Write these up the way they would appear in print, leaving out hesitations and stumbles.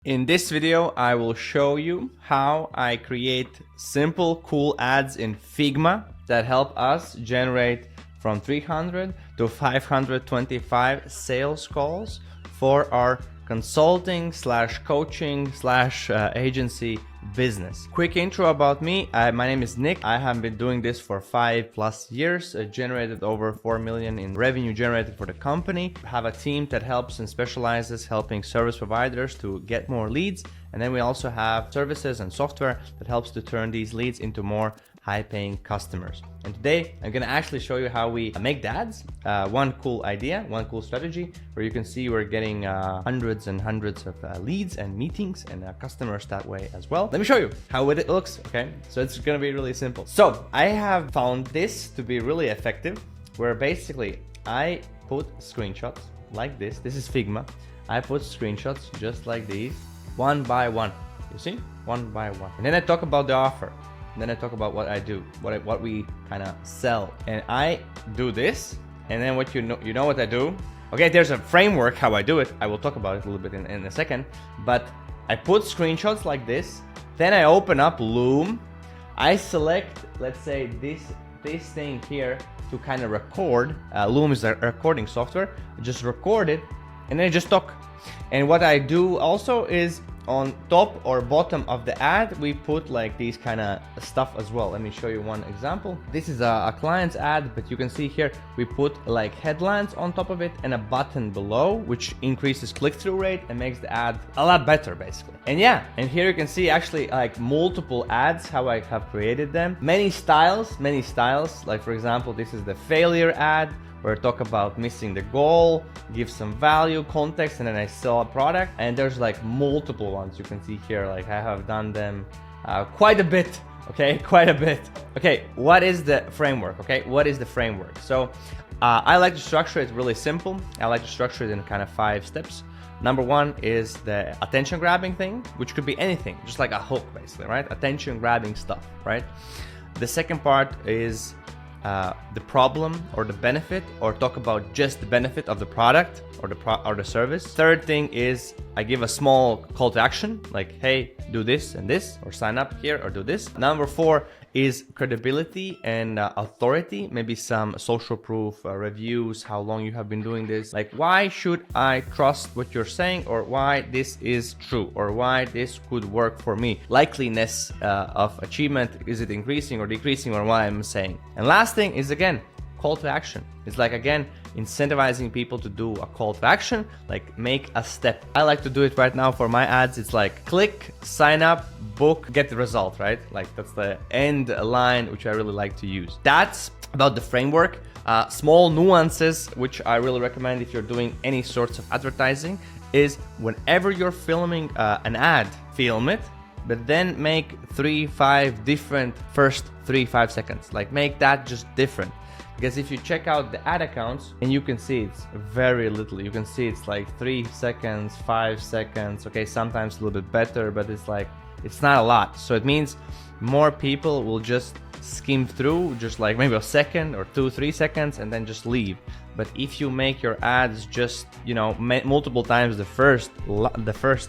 In this video, I will show you how I create simple, cool ads in Figma that help us generate from 300 to 525 sales calls for our consulting slash coaching slash agency business. Quick intro about me. My name is Nick. I have been doing this for 5+ years, generated over 4 million in revenue generated for the company. I have a team that helps and specializes helping service providers to get more leads. And then we also have services and software that helps to turn these leads into more high-paying customers. And today I'm gonna actually show you how we make the ads. One cool idea, one cool strategy, where you can see we're getting hundreds and hundreds of leads and meetings and customers that way as well. Let me show you how it looks, okay? So it's gonna be really simple. So I have found this to be really effective, where basically I put screenshots like this. This is Figma. I put screenshots just like these, one by one. You see? One by one. And then I talk about the offer. And then I talk about what I do, what we kind of sell. And I do this, and then what you know what I do. Okay, there's a framework how I do it. I will talk about it a little bit in a second. But I put screenshots like this. Then I open up Loom. I select, let's say, this thing here to kind of record. Loom is a recording software. I just record it, and then I just talk. And what I do also is, on top or bottom of the ad, we put like these kind of stuff as well. Let me show you one example. This is a client's ad, but you can see here we put like headlines on top of it and a button below, which increases click-through rate and makes the ad a lot better basically. And yeah, and here you can see actually like multiple ads, how I have created them. Many styles, like for example, this is the failure ad, where I talk about missing the goal, give some value, context, and then I sell a product. And there's like multiple ones you can see here. Like I have done them quite a bit, okay? Quite a bit. Okay, what is the framework, okay? What is the framework? So I like to structure it really simple. I like to structure it in kind of 5 steps. Number 1 is the attention grabbing thing, which could be anything, just like a hook basically, right? Attention grabbing stuff, right? The second part is the problem or the benefit, or talk about just the benefit of the product or the service. Third thing is I give a small call to action, like, hey, do this and this, or sign up here or do this. Number 4 is credibility and authority, maybe some social proof, reviews, how long you have been doing this, like why should I trust what you're saying, or why this is true, or why this could work for me. Likeliness of achievement, is it increasing or decreasing, or what I'm saying. And last thing is, again, call to action. It's like, again, incentivizing people to do a call to action, like make a step. I like to do it right now for my ads. It's like click, sign up, book, get the result, right? Like that's the end line, which I really like to use. That's about the framework. Small nuances, which I really recommend if you're doing any sorts of advertising, is whenever you're filming an ad, film it, but then make 3-5 different first 3-5 seconds. Like make that just different. Because if you check out the ad accounts, and you can see it's very little. You can see it's like 3 seconds, 5 seconds. Okay, sometimes a little bit better, but it's like, it's not a lot. So it means more people will just skim through, just like maybe a second or 2-3 seconds, and then just leave. But if you make your ads just, you know, multiple times the first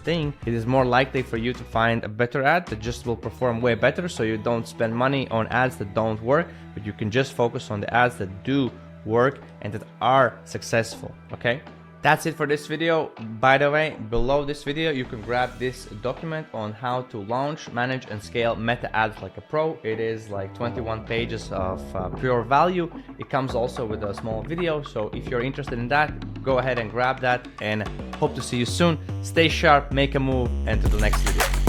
thing, it is more likely for you to find a better ad that just will perform way better. So you don't spend money on ads that don't work, but you can just focus on the ads that do work and that are successful, okay? That's it for this video. By the way, below this video, you can grab this document on how to launch, manage, and scale meta ads like a pro. It is like 21 pages of pure value. It comes also with a small video. So if you're interested in that, go ahead and grab that, and hope to see you soon. Stay sharp, make a move, and to the next video.